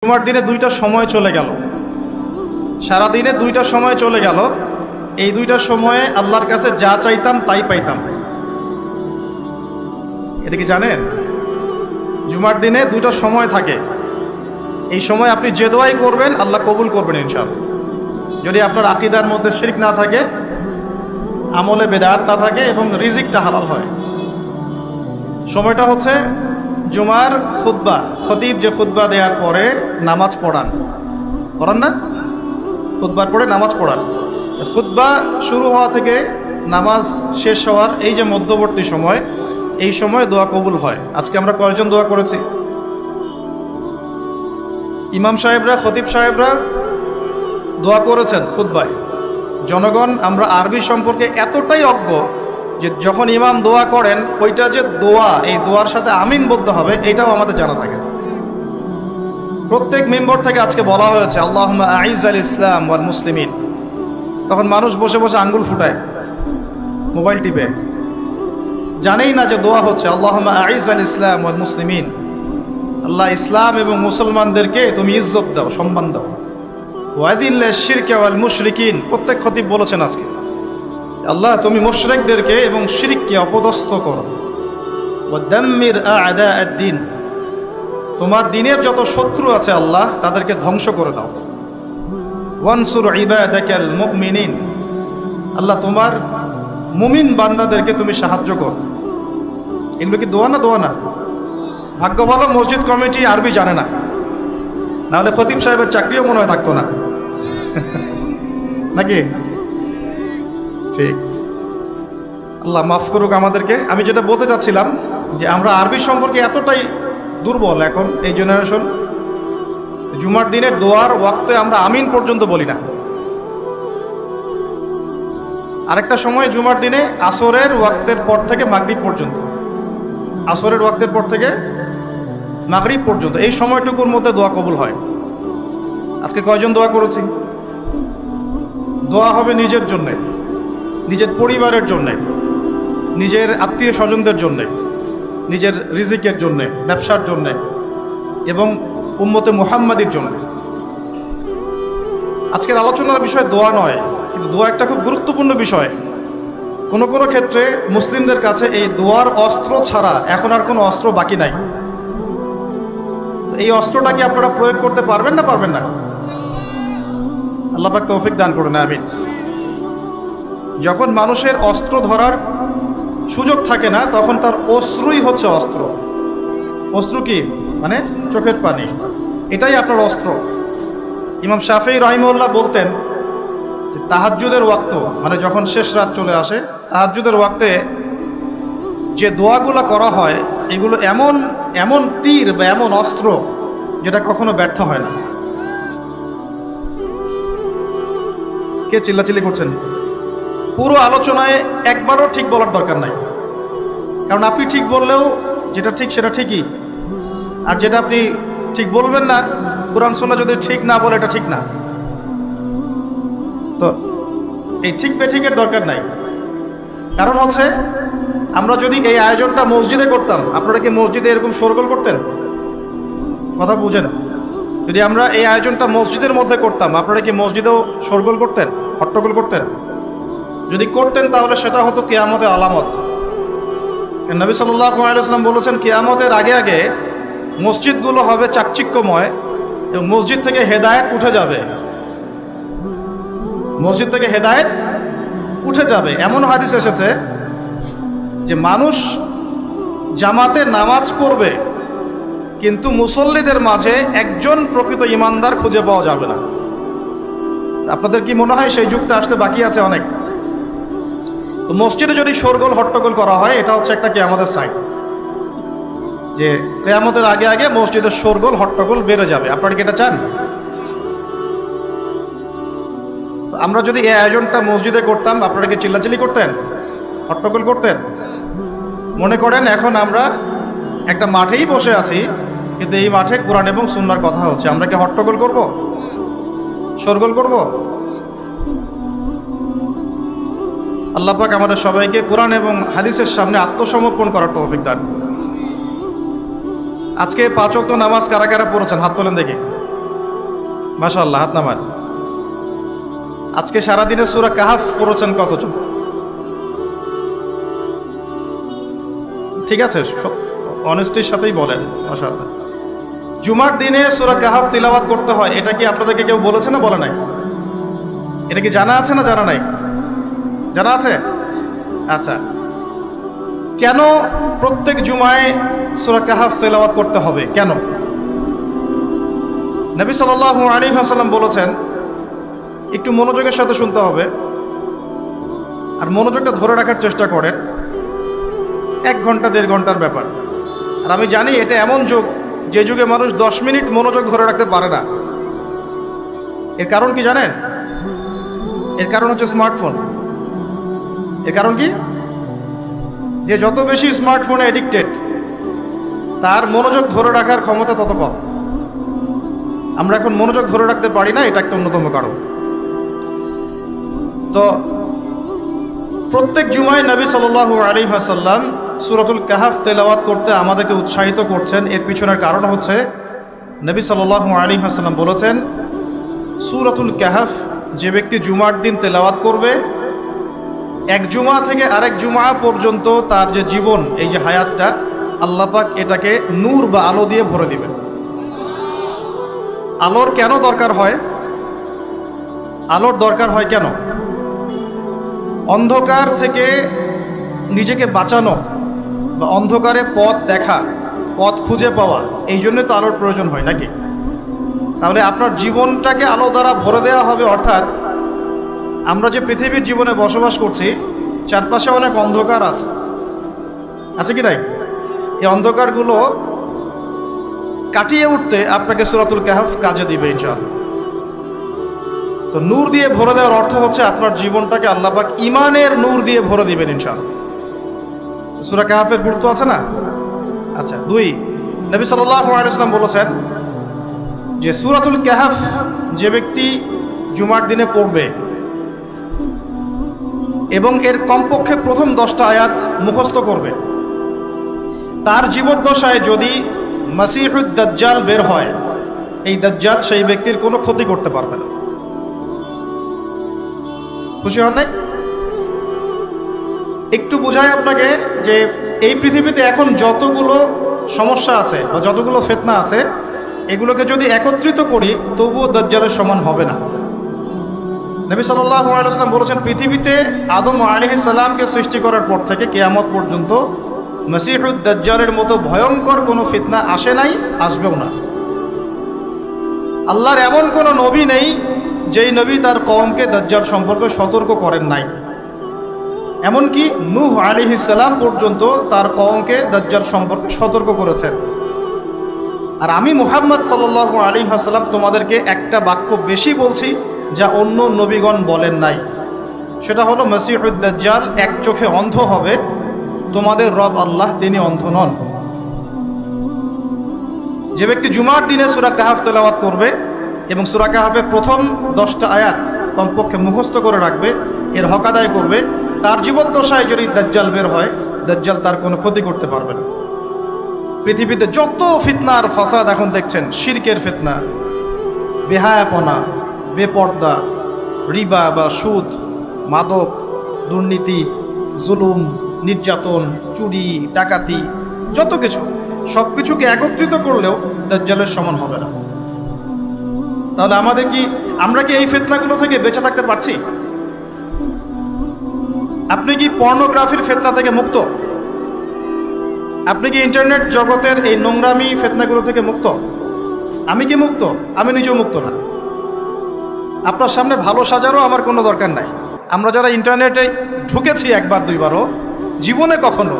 জুমার দিনে দুইটা সময় চলে গেল, সারাদিনে দুইটা সময় চলে গেল। এই দুইটা সময়ে আল্লাহর কাছে যা চাইতাম তাই পাইতাম। এটা কি জানেন? জুমার দিনে দুইটা সময় থাকে। এই সময় আপনি যে দোয়াই করবেন আল্লাহ কবুল করবেন ইনশাআল্লাহ, যদি আপনার আকীদার মধ্যে শিরক না থাকে, আমলে বেদাত না থাকে এবং রিজিকটা হালাল হয়। সময়টা হচ্ছে জুমার খুতবা, খতিব যে খুতবা দেওয়ার পরে নামাজ পড়ান না, খুতবার পরে নামাজ পড়ান। খুতবা শুরু হওয়া থেকে নামাজ শেষ হওয়ার এই যে মধ্যবর্তী সময়, এই সময় দোয়া কবুল হয়। আজকে আমরা কয়জন দোয়া করেছি? ইমাম সাহেবরা, খতিব সাহেবরা দোয়া করেছেন খুতবায়। জনগণ আমরা আরবি সম্পর্কে এতটাই অজ্ঞ যে যখন ইমাম দোয়া করেন ওইটা যে দোয়া, এই দোয়ার সাথে আমিন বলতে হবে এটাও আমাদের জানা থাকে। প্রত্যেক মেম্বার থেকে আজকে বলা হয়েছে আল্লাহুম্মা আইজ্জাল ইসলাম ওয়াল মুসলিমিন। তখন মানুষ বসে বসে আঙ্গুল ফুটায়, মোবাইল টিপে, জানেই না যে দোয়া হচ্ছে আল্লাহুম্মা আইজ্জাল ইসলাম ওয়াল মুসলিমিন। আল্লাহ ইসলাম এবং মুসলমানদেরকে তুমি ইজ্জত দাও, সম্মান দাও। ওয়াদিল্লাহ শিরক ওয়াল মুশরিকিন, প্রত্যেক খতিব বলেছেন আজকে আল্লাহ তুমি মুশরিকদেরকে এবং শিরককে অপদস্থ করো। ওয়াদাম্মির আ'দা আদ-দ্বীন, তোমার দিনের যত শত্রু আছে আল্লাহ তাদেরকে ধ্বংস করে দাও। ওয়ানসুর ইবাদাকাল মুমিনিন, আল্লাহ তোমার মুমিন বান্দাদেরকে তুমি সাহায্য করো। এগুলো কি দোয়া না? দোয়া না? ভাগ্য ভালো মসজিদ কমিটি আরবি জানে না, নাহলে খতিব সাহেবের চাকরিও মনে হয় থাকতো না নাকি? ঠিক, আল্লাহ মাফ করুক আমাদেরকে। আমি যেটা বলতে চাচ্ছিলাম যে আমরা আরবি সম্পর্কে এতটাই দুর্বল এখন এই জেনারেশন, জুমার দিনের দোয়ার ওয়াক্তে আমরা আমিন পর্যন্ত বলি না। আরেকটা সময় জুমার দিনে আসরের ওয়াক্তের পর থেকে মাগরিব পর্যন্ত, আসরের ওয়াক্তের পর থেকে মাগরিব পর্যন্ত এই সময়টুকুর মধ্যে দোয়া কবুল হয়। আজকে কয়জন দোয়া করেছি? দোয়া হবে নিজের জন্যে, নিজের পরিবারের জন্যে, নিজের আত্মীয় স্বজনদের জন্যে, নিজের রিজিকের জন্যে, ব্যবসার জন্যে এবং উম্মতে মুহাম্মাদির জন্য। আজকের আলোচনার বিষয় দোয়া নয়, কিন্তু দোয়া একটা খুব গুরুত্বপূর্ণ বিষয়। কোনো কোনো ক্ষেত্রে মুসলিমদের কাছে এই দোয়ার অস্ত্র ছাড়া এখন আর কোনো অস্ত্র বাকি নাই। তো এই অস্ত্রটা কি আপনারা প্রয়োগ করতে পারবেন না পারবেন না? আল্লাহ পাক তৌফিক দান করুন, আমিন। যখন মানুষের অস্ত্র ধরার সুযোগ থাকে না তখন তার অস্ত্রই হচ্ছে অস্ত্র। অস্ত্র কি? মানে চোখের পানি, এটাই আপনার অস্ত্র। ইমাম শাফিঈ রাহিমাহুল্লাহ বলতেন যে তাহাজ্জুদের ওয়াক্ত, মানে যখন শেষ রাত চলে আসে, তাহাজ্জুদের ওয়াক্তে যে দোয়াগুলো করা হয় এগুলো এমন এমন তীর বা এমন অস্ত্র যেটা কখনো ব্যর্থ হয় না। কে চিল্লাচিল্লি করছেন? পুরো আলোচনায় একবারও ঠিক বলার দরকার নাই, কারণ আপনি ঠিক বললেও যেটা ঠিক সেটা ঠিকই, আর যেটা আপনি ঠিক বলবেন না, কুরআন সুন্নাহ যদি ঠিক না বলে এটা ঠিক না। তো এই ঠিক বেঠিকের দরকার নাই। কারণ হচ্ছে আমরা যদি এই আয়োজনটা মসজিদে করতাম, আপনারা কি মসজিদে এরকম শোরগোল করতেন? কথা বুঝেন? যদি আমরা এই আয়োজনটা মসজিদের মধ্যে করতাম, আপনারা কি মসজিদেও শোরগোল করতেন, হট্টগোল করতেন? যদি করতেন তাহলে সেটা হতো কিয়ামতের আলামত। নবী সাল্লাল্লাহু আলাইহি ওয়াসাল্লাম বলেছেন কিয়ামতের আগে আগে মসজিদগুলো হবে চাকচিক্যময় এবং মসজিদ থেকে হেদায়েত উঠে যাবে, মসজিদ থেকে হেদায়েত উঠে যাবে। এমন হাদিস এসেছে যে মানুষ জামাতে নামাজ পড়বে কিন্তু মুসল্লিদের মাঝে একজন প্রকৃত ইমানদার খুঁজে পাওয়া যাবে না। আপনাদের কি মনে হয় সেই যুগটা আসতে বাকি আছে অনেক? তো মসজিদে যদি শোরগোল হট্টগোল করা হয় এটা হচ্ছে একটা কিয়ামতের সাইন, যে কিয়ামতের আগে আগে মসজিদের শোরগোল হট্টগোল বেড়ে যাবে। আপনারা কি এটা চান? তো আমরা যদি এই আয়োজনটা মসজিদে করতাম, আপনারা কি চিল্লাচিল্লি করতেন, হট্টগোল করতেন? মনে করেন এখন আমরা একটা মাঠেই বসে আছি, কিন্তু এই মাঠে কোরআন এবং সুন্নাহর কথা হচ্ছে, আমরা কি হট্টগোল করব, শোরগোল করব? আল্লাহ পাক আমাদের সবাইকে কোরআন এবং হাদিসের সামনে আত্মসমর্পণ করার তৌফিক দান। আজকে 5 ওয়াক্ত নামাজ কারা কারা পড়েছেন হাত তোলেন দেখি। মাশাআল্লাহ, হাত নামান। আজকে সারাদিনে সূরা কাহাফ পড়েছেন কতজন? ঠিক আছে, অনেস্টির সাথেই বলেন। মাশাআল্লাহ। জুমার দিনে সূরা কাহাফ তিলাওয়াত করতে হয়, এটা কি আপনাদেরকে কেউ বলেছে না বলে নাই? এটা কি জানা আছে না জানা নাই? জানা আছে? আচ্ছা, কেন প্রত্যেক জুমায় সূরা কাহাফ তিলাওয়াত করতে হবে? কেন? নবী সাল্লাল্লাহু আলাইহি ওয়াসাল্লাম বলেছেন, একটু মনোযোগের সাথে শুনতে হবে আর মনোযোগটা ধরে রাখার চেষ্টা করেন। 1 ঘন্টা 1.5 ঘন্টার ব্যাপার। আর আমি জানি এটা এমন যুগ যে যুগে মানুষ 10 মিনিট মনোযোগ ধরে রাখতে পারে না। এর কারণ কি জানেন? এর কারণ হচ্ছে স্মার্টফোন। এর কারণ কি? যে যত বেশি স্মার্টফোনে এডিক্টেড, তার মনোযোগ ধরে রাখার ক্ষমতা তত কম। আমরা এখন মনোযোগ ধরে রাখতে পারি না, এটা একটা অন্যতম কারণ। তো প্রত্যেক জুমায় নবী সাল্লাল্লাহু আলাইহি ওয়াসাল্লাম সূরাতুল কাহাফ তেলাওয়াত করতে আমাদেরকে উৎসাহিত করছেন। এর পিছনের কারণ হচ্ছে নবী সাল্লাল্লাহু আলাইহি ওয়াসাল্লাম বলেছেন, সূরাতুল কাহাফ যে ব্যক্তি জুমার দিন তেলাওয়াত করবে, এক জুমা থেকে আরেক জুমা পর্যন্ত তার যে জীবন, এই যে হায়াতটা, আল্লাহ পাক এটাকে নূর বা আলো দিয়ে ভরে দিবেন। আলোর কেন দরকার হয়? আলোর দরকার হয় কেন? অন্ধকার থেকে নিজেকে বাঁচানো বা অন্ধকারে পথ দেখা, পথ খুঁজে পাওয়া, এই জন্য তো আলোর প্রয়োজন হয় নাকি? তাহলে আপনার জীবনটাকে আলো দ্বারা ভরে দেওয়া হবে। অর্থাৎ আমরা যে পৃথিবীর জীবনে বসবাস করছি, চারপাশে অনেক অন্ধকার আছে কি নাই? এই অন্ধকারগুলো কাটিয়ে উঠতে আপনাকে সূরাতুল কাহাফ কাজে দিবে ইনশাআল্লাহ। তো নূর দিয়ে ভরে দেওয়ার অর্থ হচ্ছে আপনার জীবনটাকে আল্লাহ পাক ঈমানের নূর দিয়ে ভরে দিবেন ইনশাআল্লাহ। সূরা কাহাফের গুরুত্ব আছে না? আচ্ছা, 2, নবী সাল্লাল্লাহু আলাইহি ওয়াসাল্লাম বলেছেন যে সূরাতুল কাহাফ যে ব্যক্তি জুমার দিনে পড়বে এবং এর কমপক্ষে প্রথম 10টা আয়াত মুখস্থ করবে, তার জীবদ্দশায় যদি মাসিহুদ দাজ্জাল বের হয়, এই দাজ্জাল সেই ব্যক্তির কোনো ক্ষতি করতে পারবে না। খুশি হন নাই? একটু বোঝায় আপনাকে যে এই পৃথিবীতে এখন যতগুলো সমস্যা আছে বা যতগুলো ফিতনা আছে, এগুলোকে যদি একত্রিত করি তবুও দাজ্জালের সমান হবে না। নবী সাল্লাল্লাহু আলাইহি ওয়াসাল্লাম বলেছেন, পৃথিবীতে আদম আলাইহিস সালামকে সৃষ্টি করার পর থেকে কিয়ামত পর্যন্ত মাসিহুদ দাজ্জালের মতো ভয়ঙ্কর কোনো ফিতনা আসে নাই, আসবেও না। আল্লাহর এমন কোনো নবী নেই যেই নবী তার কওমকে দাজ্জাল সম্পর্কে সতর্ক করেন নাই। এমনকি নূহ আলাইহিস সালাম পর্যন্ত তার কওমকে দাজ্জাল সম্পর্কে সতর্ক করেছেন। আর আমি মুহাম্মদ সাল্লাল্লাহু আলাইহি ওয়াসাল্লাম তোমাদেরকে একটা বাক্য বেশি বলছি যা অন্য নবীগণ বলেন নাই। সেটা হলো মাসিহুদ দাজ্জাল এক চোখে অন্ধ হবে, তোমাদের রব আল্লাহ তিনি অন্ধ নন। যে ব্যক্তি জুমার দিনে সূরা কাহাফ তেলাওয়াত করবে এবং সূরা কাহাফের প্রথম 10টা আয়াত কমপক্ষে মুখস্থ করে রাখবে, এর হক আদায় করবে, তার জীবদ্দশায় যদি দাজ্জাল বের হয়, দাজ্জাল তার কোনো ক্ষতি করতে পারবে না। পৃথিবীতে যত ফিতনা আর ফাসাদ এখন দেখছেন, শিরকের ফিতনা, বেহায়াপনা, বেপর্দা, রিবা বা সুদ, মাদক, দুর্নীতি, জুলুম, নির্যাতন, চুরি, ডাকাতি, যত কিছু, সব কিছুকে একত্রিত করলেও দাজ্জালের সমান হবে না। তাহলে আমরা কি এই ফিতনাগুলো থেকে বেঁচে থাকতে পারছি? আপনি কি পর্নোগ্রাফির ফিতনা থেকে মুক্ত? আপনি কি ইন্টারনেট জগতের এই নোংরামি ফিতনাগুলো থেকে মুক্ত? আমি কি মুক্ত? আমি নিজেও মুক্ত না। আপনার সামনে ভালো সাজারও আমার কোনো দরকার নাই। আমরা যারা ইন্টারনেটে ঢুকেছি একবার দুইবারও, জীবনে কখনো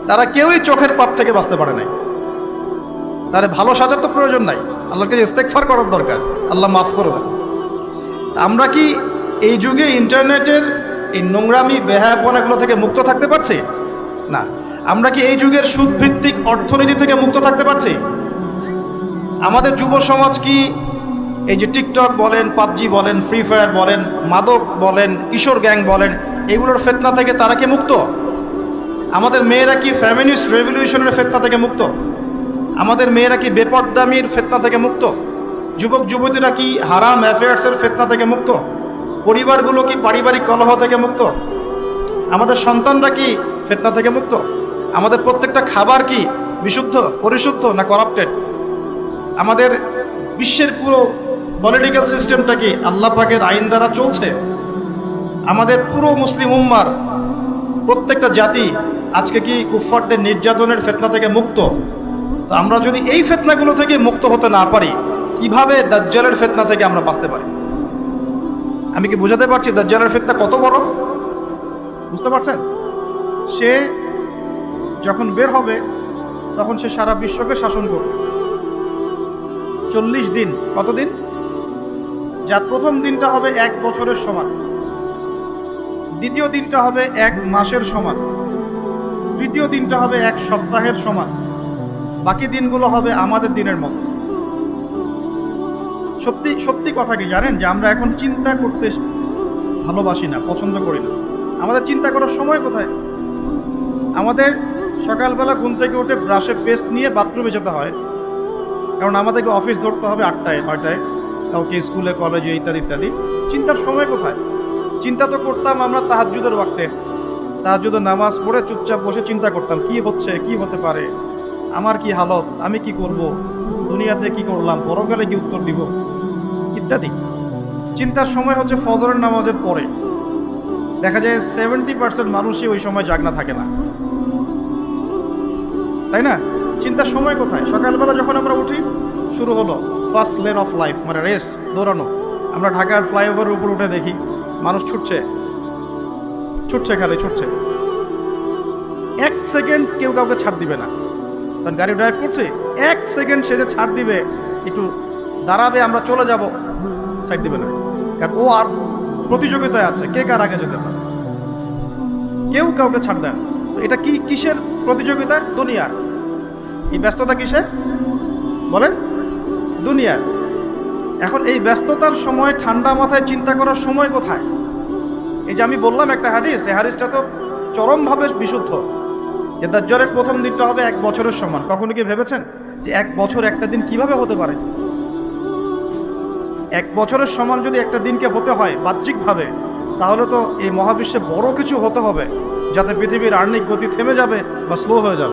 তারা কেউই চোখের পাপ থেকে বাঁচতে পারে নাই। তার ভালো সাজার তো প্রয়োজন নাই, আল্লাহকে ইস্তেগফার করার দরকার, আল্লাহ মাফ করে দেন। আমরা কি এই যুগে ইন্টারনেটের এই নোংরামি বেহায়াপনাগুলো থেকে মুক্ত থাকতে পারছি? না। আমরা কি এই যুগের সুদভিত্তিক অর্থনীতি থেকে মুক্ত থাকতে পারছি? আমাদের যুব সমাজ কি এই যে টিকটক বলেন, পাবজি বলেন, ফ্রি ফায়ার বলেন, মাদক বলেন, কিশোর গ্যাং বলেন, এগুলোর ফিতনা থেকে তারা কি মুক্ত? আমাদের মেয়েরা কি ফেমিনিস্ট রেভলিউশনের ফিতনা থেকে মুক্ত? আমাদের মেয়েরা কি বেপরদামির ফিতনা থেকে মুক্ত? যুবক যুবতীরা কি হারাম অ্যাফেয়ার্সের ফিতনা থেকে মুক্ত? পরিবারগুলো কি পারিবারিক কলহ থেকে মুক্ত? আমাদের সন্তানরা কি ফিতনা থেকে মুক্ত? আমাদের প্রত্যেকটা খাবার কি বিশুদ্ধ, পরিশুদ্ধ না করাপ্টেড? আমাদের বিশ্বের পুরো পলিটিক্যাল সিস্টেমটা কি আল্লাহ পাকের আইন দ্বারা চলছে? আমাদের পুরো মুসলিম উম্মার প্রত্যেকটা জাতি আজকে কি কুফফারদের নির্যাতনের ফিতনা থেকে মুক্ত? তো আমরা যদি এই ফিতনাগুলো থেকে মুক্ত হতে না পারি, কিভাবে দাজ্জালের ফিতনা থেকে আমরা বাঁচতে পারি? আমি কি বুঝাতে পারছি দাজ্জালের ফিতনা কত বড়? বুঝতে পারছেন? সে যখন বের হবে তখন সে সারা বিশ্বকে শাসন করবে 40 দিন। কতদিন? যার প্রথম দিনটা হবে 1 বছরের সমান, দ্বিতীয় দিনটা হবে 1 মাসের সমান, তৃতীয় দিনটা হবে 1 সপ্তাহের সমান, বাকি দিনগুলো হবে আমাদের দিনের মতো। সত্যি সত্যি কথা কি জানেন যে আমরা এখন চিন্তা করতে ভালোবাসি না, পছন্দ করি না। আমাদের চিন্তা করার সময় কোথায়? আমাদের সকালবেলা ঘুম থেকে উঠে ব্রাশে পেস্ট নিয়ে বাথরুমে যেতে হয়, কারণ আমাদেরকে অফিস ধরতে হবে 8টায় 9টায়, কাউকে স্কুলে কলেজে ইত্যাদি ইত্যাদি। চিন্তার সময় কোথায়? চিন্তা তো করতাম আমরা তাহাজ্জুদের ওয়াক্তে, তাহাজ্জুদের নামাজ পড়ে চুপচাপ বসে চিন্তা করতাম কি হচ্ছে, কি হতে পারে, আমার কি হালত, আমি কি করব, দুনিয়াতে কি করলাম, পরকালে কি উত্তর দিব ইত্যাদি। চিন্তার সময় হচ্ছে ফজরের নামাজের পরে। দেখা যায় 70% মানুষই ওই সময় জাগনা থাকে না, তাই না? চিন্তার সময় কোথায়? সকালবেলা যখন আমরা উঠি শুরু হলো ফার্স্ট লেন অফ লাইফ, মানে রেস, দৌড়ানো। আমরা ঢাকার ফ্লাইওভারের উপর উঠে দেখি মানুষ ছুটছে, খালি ছুটছে। 1 সেকেন্ড কেউ কাউকে ছাড় দিবে না। তখন গাড়ি ড্রাইভ করছে, 1 সেকেন্ড সে যে ছাড় দিবে, একটু দাঁড়াবে, আমরা চলে যাব, সাইড দিবে না, কারণ ও আর প্রতিযোগিতায় আছে, কে কার আগে যেতে পারে। কেউ কাউকে ছাড় দেয় না। এটা কি কিসের প্রতিযোগিতা? দুনিয়ার। এই ব্যস্ততা কিসের বলেন? দুনিয়ার। এখন এই ব্যস্ততার সময় ঠান্ডা মাথায় চিন্তা করার সময় কোথায়? এই যে আমি বললাম একটা হাদিস, এই হাদিসটা তো চরমভাবে বিশুদ্ধ, যে দাজ্জালের প্রথম দিনটা হবে 1 বছরের সমান। কখনো কি ভেবেছেন যে 1 বছর একটা দিন কিভাবে হতে পারে? 1 বছরের সমান যদি একটা দিনকে হতে হয় বাহ্যিকভাবে, তাহলে তো এই মহাবিশ্বে বড় কিছু হতে হবে, যাতে পৃথিবীর আর্নিক গতি থেমে যাবে বা স্লো হয়ে যাবে।